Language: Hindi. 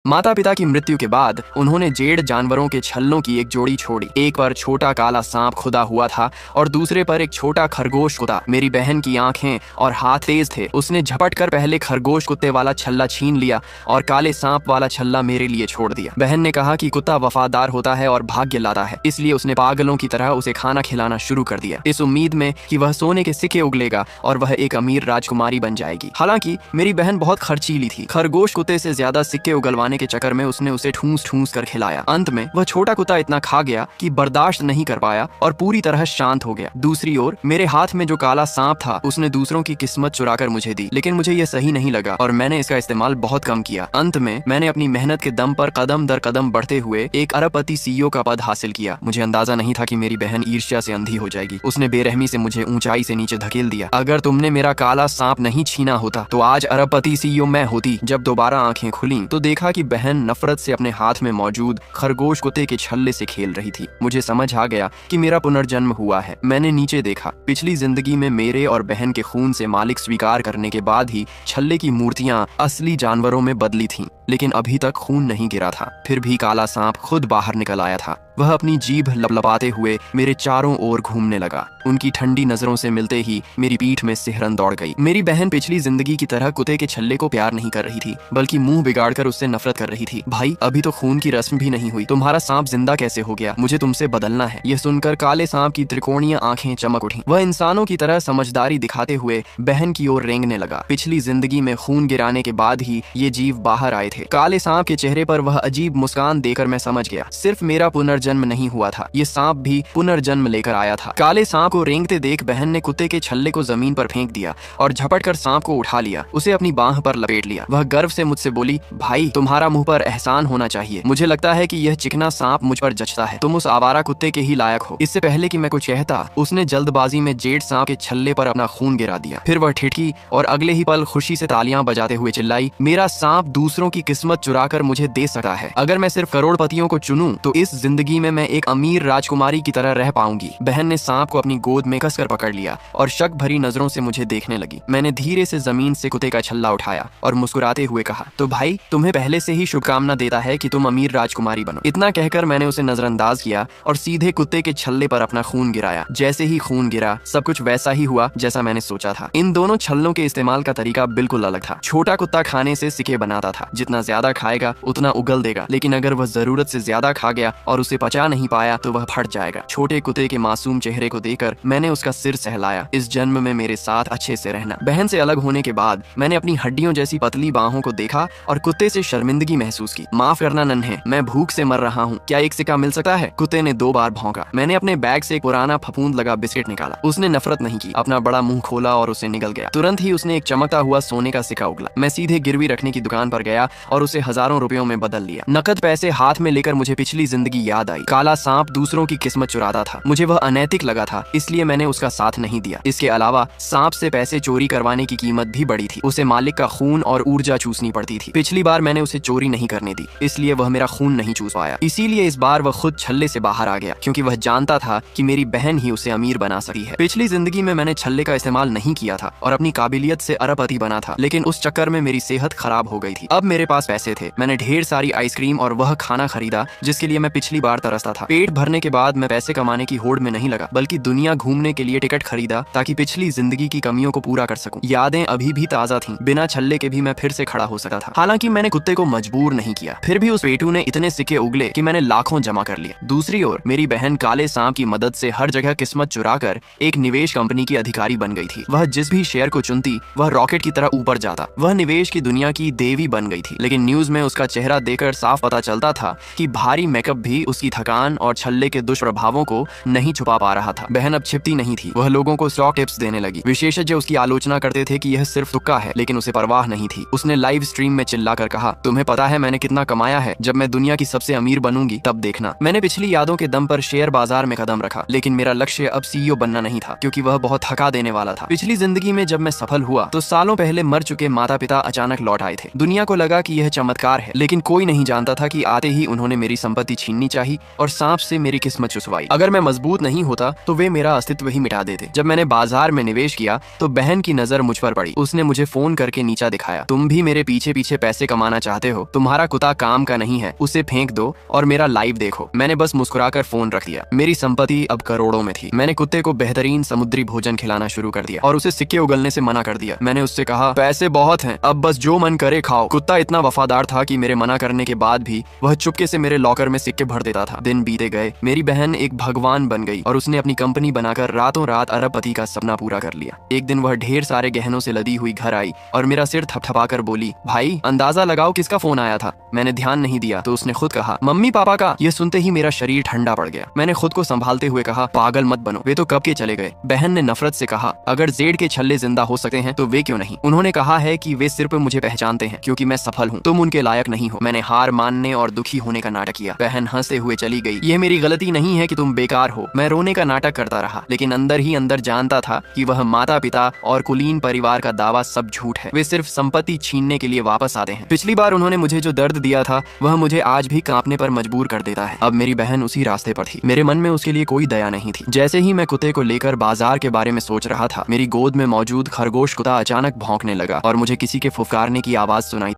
माता पिता की मृत्यु के बाद उन्होंने जेड जानवरों के छल्लों की एक जोड़ी छोड़ी। एक पर छोटा काला सांप खुदा हुआ था और दूसरे पर एक छोटा खरगोश कुत्ता। मेरी बहन की आंखें और हाथ तेज थे। उसने झपट कर पहले खरगोश कुत्ते वाला छल्ला छीन लिया और काले सांप वाला छल्ला मेरे लिए छोड़ दिया। बहन ने कहा कि कुत्ता वफादार होता है और भाग्य लाता है, इसलिए उसने पागलों की तरह उसे खाना खिलाना शुरू कर दिया, इस उम्मीद में कि वह सोने के सिक्के उगलेगा और वह एक अमीर राजकुमारी बन जाएगी। हालांकि मेरी बहन बहुत खर्चीली थी। खरगोश कुत्ते से ज्यादा सिक्के उगलवाने के चक्कर में उसने उसे ठूस ठूस कर खिलाया। अंत में वह छोटा कुत्ता इतना खा गया कि बर्दाश्त नहीं कर पाया और पूरी तरह शांत हो गया। दूसरी ओर मेरे हाथ में जो काला सांप था उसने दूसरों की किस्मत चुराकर मुझे दी, लेकिन मुझे यह सही नहीं लगा और मैंने इसका इस्तेमाल बहुत कम किया। अंत में मैंने अपनी मेहनत के दम पर कदम दर कदम बढ़ते हुए एक अरबपति सीईओ का पद हासिल किया। मुझे अंदाजा नहीं था कि मेरी बहन ईर्ष्या से अंधी हो जाएगी। उसने बेरहमी से मुझे ऊंचाई से नीचे धकेल दिया। अगर तुमने मेरा काला सांप नहीं छीना होता तो आज अरबपति सीईओ मैं होती। जब दोबारा आंखें खुली तो देखा कि बहन नफरत से अपने हाथ में मौजूद खरगोश कुत्ते के छल्ले से खेल रही थी। मुझे समझ आ गया कि मेरा पुनर्जन्म हुआ है। मैंने नीचे देखा। पिछली जिंदगी में मेरे और बहन के खून से मालिक स्वीकार करने के बाद ही छल्ले की मूर्तियां असली जानवरों में बदली थीं, लेकिन अभी तक खून नहीं गिरा था। फिर भी काला सांप खुद बाहर निकल आया था। वह अपनी जीभ लपलपाते हुए मेरे चारों ओर घूमने लगा। उनकी ठंडी नजरों से मिलते ही मेरी पीठ में सिहरन दौड़ गई। मेरी बहन पिछली जिंदगी की तरह कुत्ते के छल्ले को प्यार नहीं कर रही थी, बल्कि मुंह बिगाड़कर उससे नफरत कर रही थी। भाई, अभी तो खून की रस्म भी नहीं हुई, तुम्हारा सांप जिंदा कैसे हो गया? मुझे तुमसे बदलना है। यह सुनकर काले सांप की त्रिकोणीय आंखें चमक उठी। वह इंसानों की तरह समझदारी दिखाते हुए बहन की ओर रेंगने लगा। पिछली जिंदगी में खून गिराने के बाद ही ये जीव बाहर आए थे। काले सांप के चेहरे पर वह अजीब मुस्कान देकर मैं समझ गया, सिर्फ मेरा पुनर्जन्म नहीं हुआ था, ये सांप भी पुनर्जन्म लेकर आया था। काले सांप को रेंगते देख बहन ने कुत्ते के छल्ले को जमीन पर फेंक दिया और झपट कर सांप को उठा लिया, उसे अपनी बाह पर लपेट लिया। वह गर्व से मुझसे बोली, भाई, तुम्हारा मुंह पर एहसान होना चाहिए। मुझे लगता है कि यह चिकना सांप मुझ पर जचता है। तुम उस आवारा कुत्ते के ही लायक हो। इससे पहले कि मैं कुछ कहता, उसने जल्दबाजी में जेड सांप के छल्ले पर अपना खून गिरा दिया। फिर वह ठिठकी और अगले ही पल खुशी से तालियां बजाते हुए चिल्लाई, मेरा सांप दूसरों की किस्मत चुराकर मुझे दे सकता है। अगर मैं सिर्फ करोड़पतियों को चुनूं तो इस जिंदगी में मैं एक अमीर राजकुमारी की तरह रह पाऊंगी। बहन ने सांप को अपनी गोद में कसकर पकड़ लिया और शक भरी नजरों से मुझे देखने लगी। मैंने धीरे से जमीन से कुत्ते का छल्ला उठाया और मुस्कुराते हुए कहा, तो भाई, तुम्हें पहले से ही शुभकामना देता है कि तुम अमीर राजकुमारी बनो। इतना कहकर मैंने उसे नजरअंदाज किया और सीधे कुत्ते के छल्ले पर अपना खून गिराया। जैसे ही खून गिरा, सब कुछ वैसा ही हुआ जैसा मैंने सोचा था। इन दोनों छल्लों के इस्तेमाल का तरीका बिल्कुल अलग था। छोटा कुत्ता खाने से सिक्के बनाता था, जितना ज्यादा खाएगा उतना उगल देगा, लेकिन अगर वह जरूरत से ज्यादा खा गया और उसे पचा नहीं पाया तो वह फट जाएगा। छोटे कुत्ते के मासूम चेहरे को देखकर मैंने उसका सिर सहलाया, इस जन्म में मेरे साथ अच्छे से रहना। बहन से अलग होने के बाद मैंने अपनी हड्डियों जैसी पतली बाहों को देखा और कुत्ते से शर्मिंदगी महसूस की। माफ करना नन्हे, मैं भूख से मर रहा हूँ, क्या एक सिक्का मिल सकता है? कुत्ते ने 2 बार भौंका। मैंने अपने बैग से एक पुराना फफूंद लगा बिस्किट निकाला। उसने नफरत नहीं की, अपना बड़ा मुंह खोला और उसे निगल गया। तुरंत ही उसने एक चमकता हुआ सोने का सिक्का उगला। मैं सीधे गिरवी रखने की दुकान पर गया और उसे हजारों रुपयों में बदल लिया। नकद पैसे हाथ में लेकर मुझे पिछली जिंदगी याद आई। काला सांप दूसरों की किस्मत चुराता था। मुझे वह अनैतिक लगा था, इसलिए मैंने उसका साथ नहीं दिया। इसके अलावा सांप से पैसे चोरी करवाने की कीमत भी बड़ी थी। उसे मालिक का खून और ऊर्जा चूसनी पड़ती थी। पिछली बार मैंने उसे चोरी नहीं करने दी, इसलिए वह मेरा खून नहीं चूस पाया। इसीलिए इस बार वह खुद छल्ले से बाहर आ गया, क्योंकि वह जानता था कि मेरी बहन ही उसे अमीर बना सकती है। पिछली जिंदगी में मैंने छल्ले का इस्तेमाल नहीं किया था और अपनी काबिलियत से अरबपति बना था, लेकिन उस चक्कर में मेरी सेहत खराब हो गई थी। अब मेरे पास पैसे थे। मैंने ढेर सारी आइसक्रीम और वह खाना खरीदा जिसके लिए मैं पिछली बार तरसता था। पेट भरने के बाद मैं पैसे कमाने की होड़ में नहीं लगा, बल्कि दुनिया घूमने के लिए टिकट खरीदा ताकि पिछली जिंदगी की कमियों को पूरा कर सकूं। यादें अभी भी ताजा थीं। बिना छल्ले के भी मैं फिर से खड़ा हो सकता था। हालांकि मैंने कुत्ते को मजबूर नहीं किया। फिर भी उस पेटू ने इतने सिक्के उगले कि मैंने लाखों जमा कर लिए। दूसरी ओर मेरी बहन काले सांप की मदद से हर जगह किस्मत चुराकर एक निवेश कंपनी की अधिकारी बन गई थी। वह जिस भी शेयर को चुनती वह रॉकेट की तरह ऊपर जाता। वह निवेश की दुनिया की देवी बन गई थी। लेकिन न्यूज में उसका चेहरा देखकर साफ पता चलता था कि भारी मेकअप भी उसकी थकान और छल्ले के दुष्प्रभावों को नहीं छुपा पा रहा था। बहन अब छिपती नहीं थी। वह लोगों को स्टॉक टिप्स देने लगी। विशेषज्ञ उसकी आलोचना करते थे कि यह सिर्फ तुक्का है, लेकिन उसे परवाह नहीं थी। उसने लाइव स्ट्रीम में चिल्लाकर कहा, तुम्हें पता है मैंने कितना कमाया है? जब मैं दुनिया की सबसे अमीर बनूंगी तब देखना। मैंने पिछली यादों के दम पर शेयर बाजार में कदम रखा, लेकिन मेरा लक्ष्य अब सीईओ बनना नहीं था, क्योंकि वह बहुत थका देने वाला था। पिछली जिंदगी में जब मैं सफल हुआ तो सालों पहले मर चुके माता पिता अचानक लौट आए थे। दुनिया को लगा कि यह चमत्कार है, लेकिन कोई नहीं जानता था कि आते ही उन्होंने मेरी संपत्ति छीननी चाहिए और सांप से मेरी किस्मत चुसवाई। अगर मैं मजबूत नहीं होता तो वे मेरा अस्तित्व ही मिटा देते। जब मैंने बाजार में निवेश किया तो बहन की नजर मुझ पर पड़ी। उसने मुझे फोन करके नीचा दिखाया। तुम भी मेरे पीछे पीछे पैसे कमाना चाहते हो? तुम्हारा कुत्ता काम का नहीं है, उसे फेंक दो और मेरा लाइव देखो। मैंने बस मुस्कुराकर फोन रख दिया। मेरी संपत्ति अब करोड़ों में थी। मैंने कुत्ते को बेहतरीन समुद्री भोजन खिलाना शुरू कर दिया और उसे सिक्के उगलने से मना कर दिया। मैंने उससे कहा, पैसे बहुत हैं, अब बस जो मन करे खाओ। कुत्ता इतना वफादार था कि मेरे मना करने के बाद भी वह चुपके से मेरे लॉकर में सिक्के भर देता था। दिन बीते गए। मेरी बहन एक भगवान बन गई और उसने अपनी कंपनी बनाकर रातों रात अरबपति का सपना पूरा कर लिया। एक दिन वह ढेर सारे गहनों से लदी हुई घर आई और मेरा सिर थपथपाकर बोली, भाई अंदाजा लगाओ किसका फोन आया था? मैंने ध्यान नहीं दिया तो उसने खुद कहा, मम्मी पापा का। यह सुनते ही मेरा शरीर ठंडा पड़ गया। मैंने खुद को संभालते हुए कहा, पागल मत बनो, वे तो कब के चले गए। बहन ने नफरत से कहा, अगर जेड के छल्ले जिंदा हो सकते हैं तो वे क्यों नहीं? उन्होंने कहा है कि वे सिर्फ मुझे पहचानते हैं क्योंकि मैं सफल हूँ, तुम उनके लायक नहीं हो। मैंने हार मानने और दुखी होने का नाटक किया। बहन हंसते हुए चली गई। यह मेरी गलती नहीं है कि तुम बेकार हो। मैं रोने का नाटक करता रहा, लेकिन अंदर ही अंदर जानता था कि वह माता पिता और कुलीन परिवार का दावा सब झूठ है। वे सिर्फ संपत्ति छीनने के लिए वापस आते हैं। पिछली बार उन्होंने मुझे जो दर्द दिया था वह मुझे आज भी कांपने पर मजबूर कर देता है। अब मेरी बहन उसी रास्ते पर थी। मेरे मन में उसके लिए कोई दया नहीं थी। जैसे ही मैं कुत्ते को लेकर बाजार के बारे में सोच रहा था, मेरी गोद में मौजूद खरगोश कुत्ता अचानक भौंकने लगा और मुझे किसी के फुफकारने की आवाज सुनाई।